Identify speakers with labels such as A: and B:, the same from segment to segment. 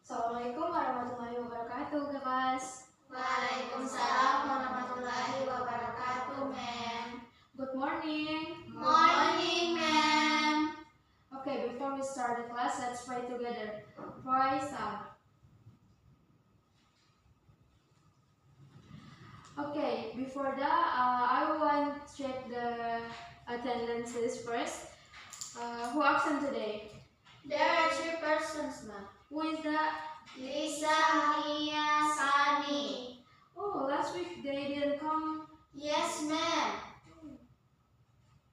A: Assalamualaikum warahmatullahi wabarakatuh, guys.
B: Waalaikumsalam warahmatullahi wabarakatuh, ma'am.
A: Good morning.
B: Morning, ma'am.
A: Okay, before we start the class, let's pray together. Praise God. Okay, before that, I want to check the attendances first. Who absent today?
B: There are 3 persons, ma'am.
A: Who is that?
B: Lisa, Mia, Sunny.
A: Oh, last week they didn't come.
B: Yes, ma'am.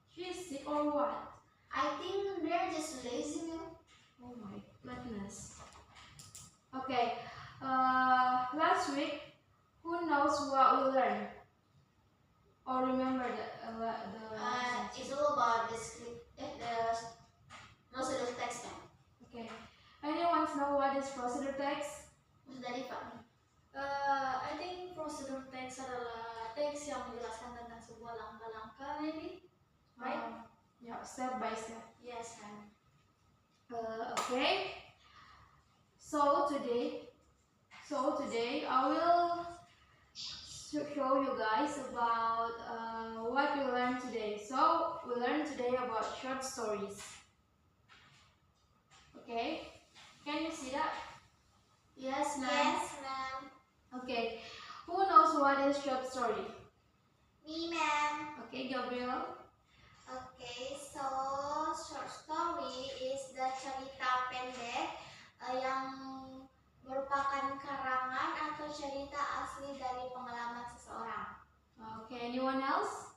A: She's sick or what?
B: I think they're just lazy, ma'am.
A: Oh my goodness. Okay, last week, who knows what we learned? Or remember the
B: It's all about the script, the procedure text, ma'am.
A: Okay. Anyone know what is procedure text?
B: Mas dari Pak.
C: I think procedure text adalah teks yang menjelaskan tentang sebuah langkah-langkah, maybe, right?
A: Yeah, step by step.
C: Yes, ma'am.
A: Okay. So today I will show you guys about what we learned today. So we learned today about short stories. Okay. Can you see that?
B: Yes, ma'am.
C: Yes, ma'am.
A: Okay. Who knows what is short story?
B: Me, ma'am.
A: Okay, Gabriel.
B: Okay, so short story is the cerita pendek yang merupakan karangan atau cerita asli dari pengalaman seseorang.
A: Okay, anyone else?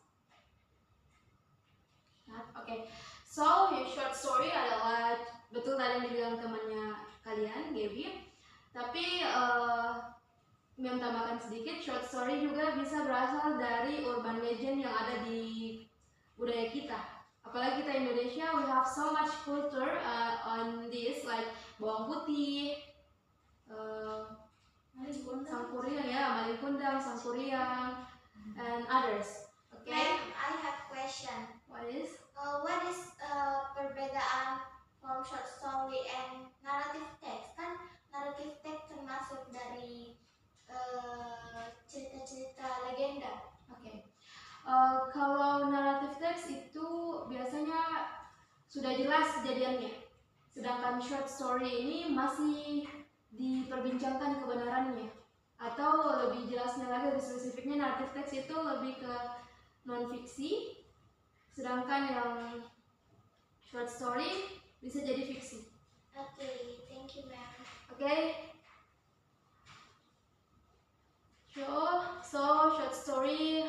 A: Not? Okay. So, short story adalah betul tadi yang dibilang temannya kalian, Gaby. Tapi Mem tambahkan sedikit, short story juga bisa berasal dari urban legend yang ada di budaya kita. Apalagi kita Indonesia, we have so much culture on this, like bawang putih, sangkuriang ya, maling kundang, sangkuriang, and others. Okay.
B: Ma'am, I have question.
A: What is?
B: What is perbedaan from short story and narrative text? Kan narrative text termasuk dari cerita-cerita legenda.
A: Oke. Kalau narrative text itu biasanya sudah jelas kejadiannya. Sedangkan short story ini masih diperbincangkan kebenarannya. Atau lebih jelasnya lagi, lebih spesifiknya narrative text itu lebih ke non-fiksi. Sedangkan yang short story bisa jadi fiksi.
B: Okay, thank you, ma'am.
A: Okay? So short story.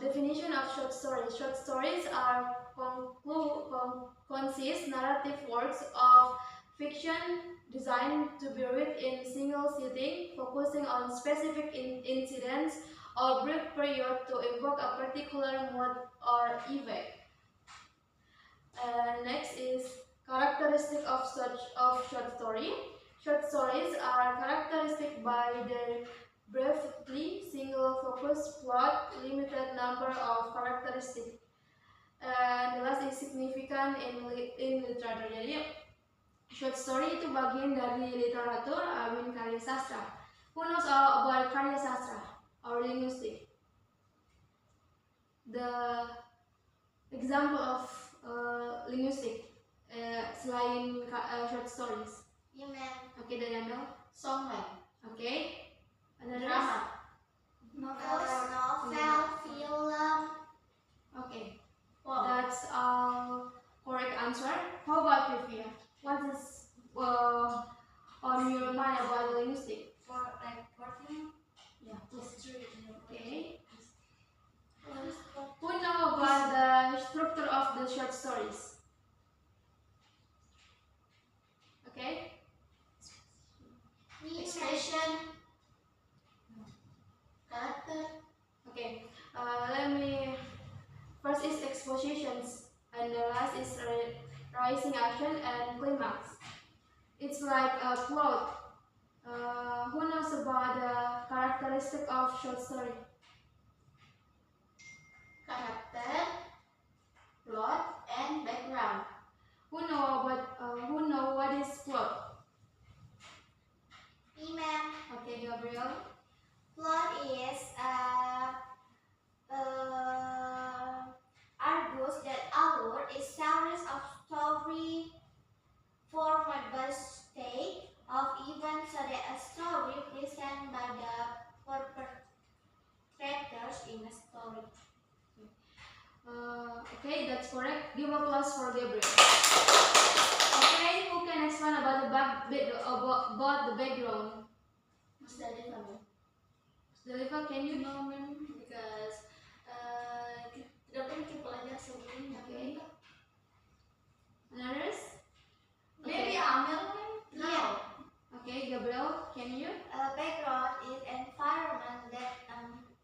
A: Definition of short stories. Short stories are concise narrative works of fiction designed to be read in single sitting, focusing on specific incidents or brief period to evoke a particular mood or effect. Next is characteristic of short story. Short stories are characteristic by their briefly single-focus plot, limited number of characteristics. And the last is significant in literature. Jadi short story itu bagian dari literatur, karya sastra. Who knows about karya sastra or linguistic? The example of linguistic selain short stories.
B: Yeah, ma'am.
A: Okay, dari Amel.
B: Songland.
A: Okay. Another
B: Drama. Novel, film.
A: Okay.
B: Wow.
A: That's correct answer. How about you, Fia? What is on your mind about linguistic?
C: For like working
A: Yeah, please.
C: history.
A: Okay. Who know about the structure of the short stories? Okay.
B: Expression. Character.
A: Okay. Let me. First is expositions, and the last is rising action and climax. It's like a plot. Who knows about the characteristic of short story?
B: Character. Plot and background.
A: Who know
B: of story formed by state of events so that a story presented by the perpetrators in a story.
A: Okay, that's correct. Give applause for Gabriel. Okay, who can explain about about the background?
C: Mas Daliva, ma'am.
A: Deliver, can you?
C: No, ma'am, because tidak perlu kita belajar sebelumnya.
A: Okay. Others?
C: Maybe
A: Okay.
C: Amel, ma'am? No.
B: Yeah.
A: Okay, Gabriel, can you?
B: Background is environment that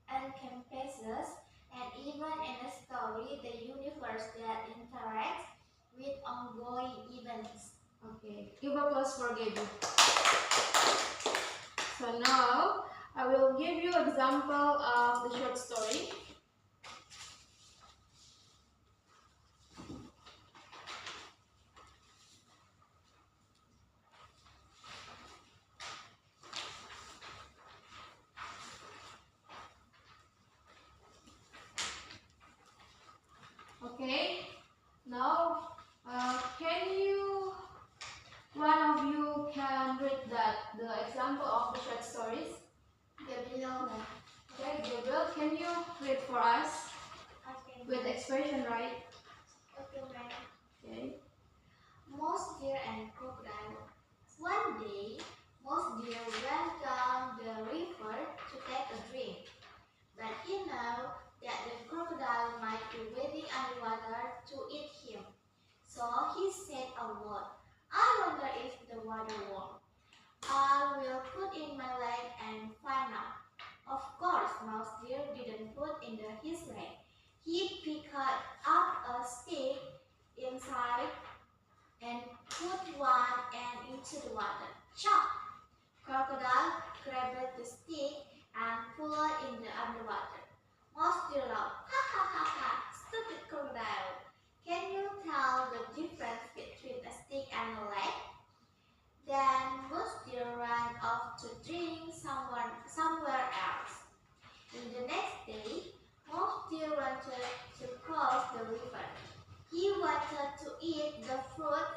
B: encompasses and even in a story the universe that interacts with ongoing events.
A: Okay, give applause for Gabriel. So now I will give you example of the short story. Okay, now can you, one of you can read the example of the short stories?
B: Gabriel.
A: Okay, Gabriel, can you read for us
B: Okay.
A: with expression, right?
B: Okay, ma'am.
A: Okay.
B: Mouse deer and crocodile. One day, Mouse deer went down the river to take a drink, but he knew that the crocodile might be waiting underwater to eat him. So he said aloud, "I wonder if the water warm. I will put in my leg and find out." Of course, Mouse deer didn't put in his leg. He picked up a stick inside and put one end into the water. Chop! Crocodile grabbed the stick and pulled it in the underwater. Mouse deer laughed. "Ha ha ha ha! Stupid crocodile! Can you tell the difference between a stick and a leg?" Then Mouse deer ran off to drink somewhere else. And the next day, Mouse deer wanted to cross the river. He wanted to eat the fruit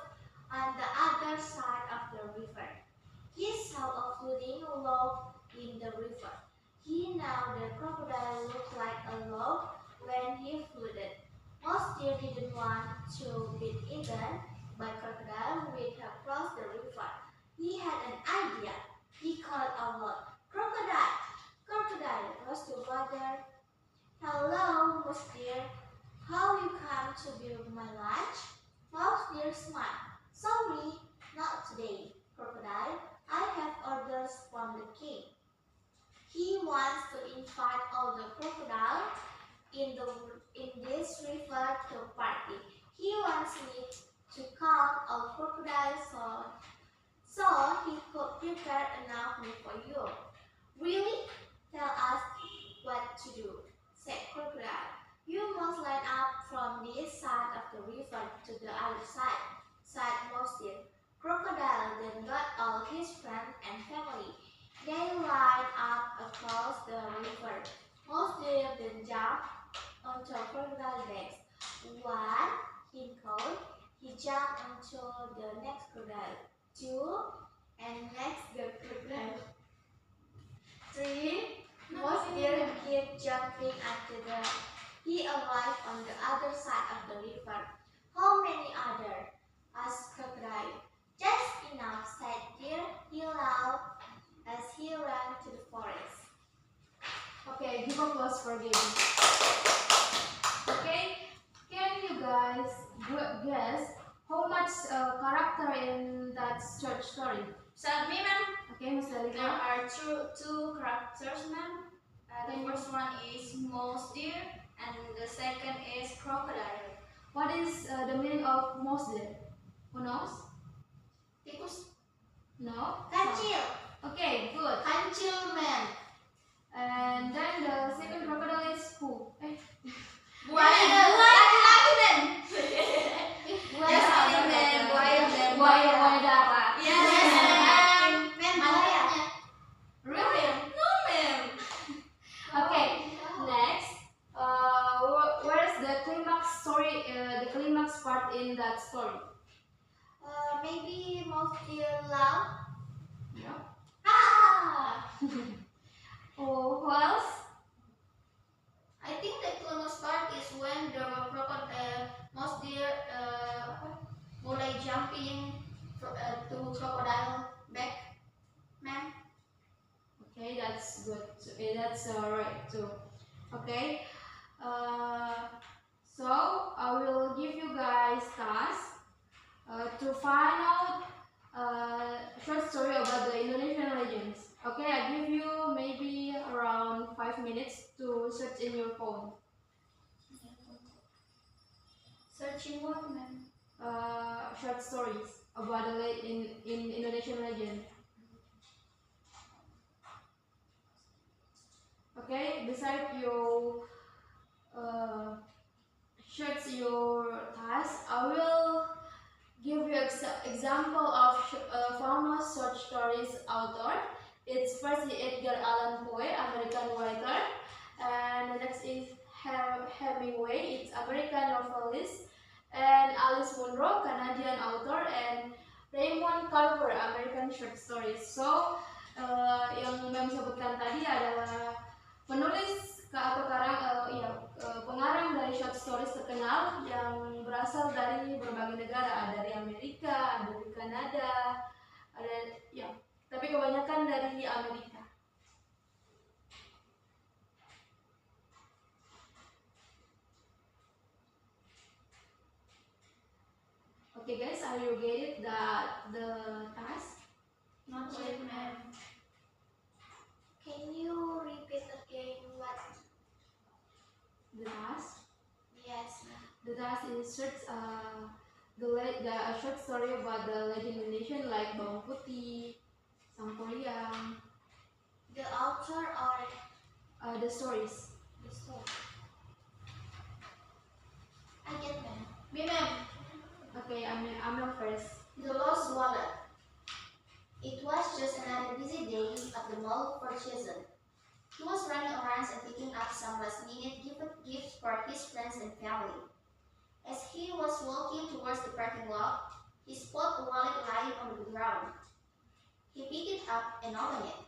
B: on the other side of the river. He saw a floating log in the river. He knew the crocodile looked like a log when he floated. Mouse deer didn't want to be eaten by crocodile when he crossed the river. He had an idea. He called aloud, "Crocodile! Crocodile, across the water." "Hello, Mouse deer. How you come to be my lunch?" Mouse deer smiled. "Sorry, not today, crocodile. I have orders from the king. He wants to invite all the crocodiles in this river to party. He wants me to count all crocodiles so he could prepare enough meat for you." "Really? Tell us what to do," said crocodile. "You must line up from this side of the river to the other side," said Mouse deer. Crocodile then got all his friends and family. They lined up across the river. Mouse deer then jumped onto crocodile's legs. One, he called. He jumped onto the next crocodile. Two, and next the crocodile. Three, Mouse deer kept jumping until he arrived on the other side of the river. "How many other?" asked crocodile. "Just enough," said deer. He laughed as he ran to the forest.
A: Okay, give applause for Gaby. Okay, can you guys guess how much character in that short story?
C: So, me, ma'am,
A: Okay, Miss
C: there
A: Dalika.
C: are two characters, ma'am. The first one is Mouse deer, and the second is crocodile.
A: What is the meaning of mouse deer? Who knows?
C: Tikus.
A: No?
B: Kancil,
A: Okay, good.
B: kancil man.
A: And then the second crocodile is who?
C: Buaya.
B: Laki-laki man.
C: Yes, man.
A: Buaya darat.
C: Yes,
B: Men buaya.
C: Really? No, ma'am.
A: Okay, next. Where is the climax story? The climax part in that story?
B: Maybe most dear love.
A: Yeah.
B: Ah!
A: Oh, who else?
B: I think the clueless part is when the most dear mulai jumping to crocodile back, ma'am.
A: Okay, that's good. That's right too. Okay. So I will give you guys task to find out short story about the Indonesian legends. Okay, I give you maybe around 5 minutes to search in your phone.
B: Searching what, ma'am?
A: Short stories about the in Indonesian legend. Okay, beside you search your task, I will give you example of famous short stories author. It's first is Edgar Allan Poe, American writer, and the next is Hemingway, it's American novelist, and Alice Munro, Canadian author, and Raymond Carver, American short stories. So yang Mem sebutkan tadi adalah penulis atau pengarang dari short stories terkenal yang berasal dari berbagai negara, ada dari Amerika, ada dari Kanada, ada ya, tapi kebanyakan dari Amerika. Okay guys, are you get it the task?
B: Not yet, ma'am. Can you repeat again what?
A: The task?
B: Yes, ma'am.
A: The task is search a short story about the legend nation like Bawang Putih, Sang Kuryang,
B: The author or
A: the stories.
B: the story? I get, ma'am. Me, ma'am.
A: Okay, I'm your first.
B: The Lost Wallet. It was just another busy day at the mall for Jason. He was running around and picking up some last-minute gifts for his friends and family. As he was walking towards the parking lot, he spotted a wallet lying on the ground. He picked it up and opened it,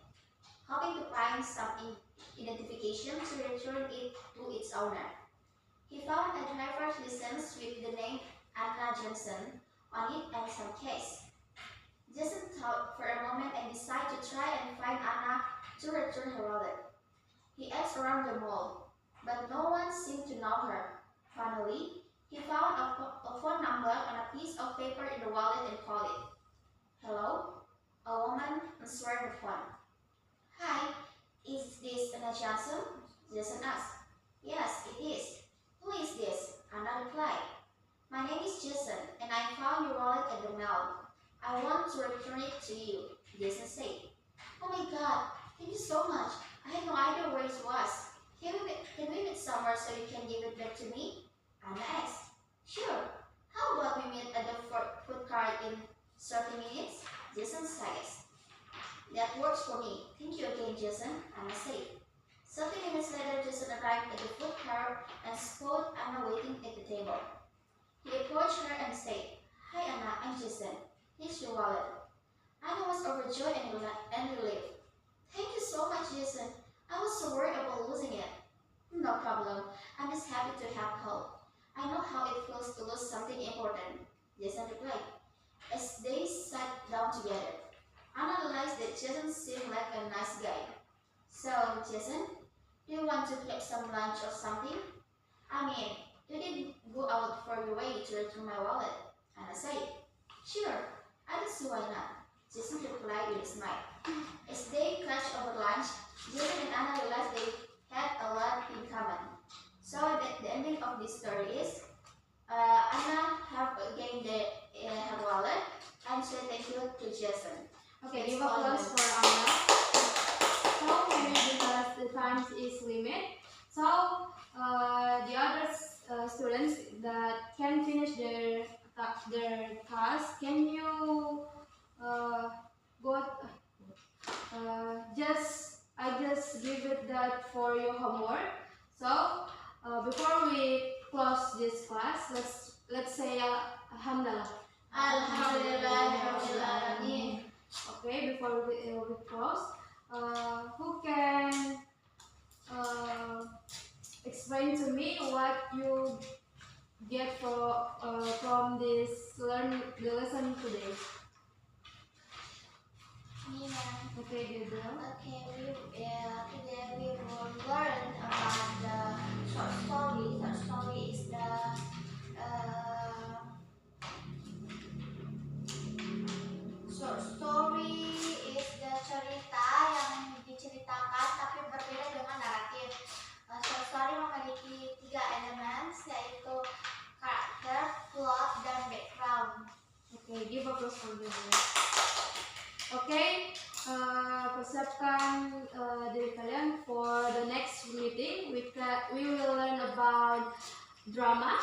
B: hoping to find some identification to return it to its owner. He found a driver's license with the name Anna Johnson on it and some case. Jason thought for a moment and decided to try and find Anna to return her wallet. He asked around the mall, but no one seemed to know her. Finally, he found a phone number on a piece of paper in the wallet and called it. Hello? A woman answered the phone. Hi, is this Anna Johnson? Jason asked. Yes, it is. Who is this? Anna replied. My name is Jason, and I found your wallet at the mall. I want to return it to you, Jason said. Oh my God, thank you so much. I had no idea where it was. Can we meet somewhere so you can give it back to me? Anna asked. Sure. How about we meet at the food cart in 30 minutes? Jason says. That works for me. Thank you again, Jason, Anna said. 30 minutes later, Jason arrived at the food cart and spotted Anna waiting at the table. He approached her and said, Hi Anna, I'm Jason. Here's your wallet. Anna was overjoyed and relieved. Thank you so much, Jason. I was so worried about losing it. No problem. I'm just happy to have help. I know how it feels to lose something important, Jason replied. As they sat down together, Anna realized that Jason seemed like a nice guy. So, Jason, do you want to grab some lunch or something? I mean, you didn't go out for your way to return my wallet, Anna said. Sure, I don't see why not, Jason replied with a smile. As they crashed over lunch, Jason and Anna realized they had a lot in common. So the ending of this story is Anna have gained her wallet and said thank you to Jason.
A: Okay,
B: That's
A: give
B: all,
A: applause
B: ma'am.
A: for Anna. So maybe because the time is limit, so the other students that can finish their task, can you go I just give it that for your homework. So before we close this class, let's say Alhamdulillah.
B: Alhamdulillahirabbil alamin.
A: Okay, before we close, who can explain to me what you get from this the lesson today?
B: Me, ma'am.
A: Okay, Gabriel.
B: Okay, today we will learn about the short story. Short story is the cerita yang diceritakan tapi berbeda dengan naratif. Short story memiliki 3 elemen, yaitu karakter, plot, dan background.
A: Okay, give applause for Gabriel. Okay, persiapkan diri kalian for the next meeting. We will learn about drama.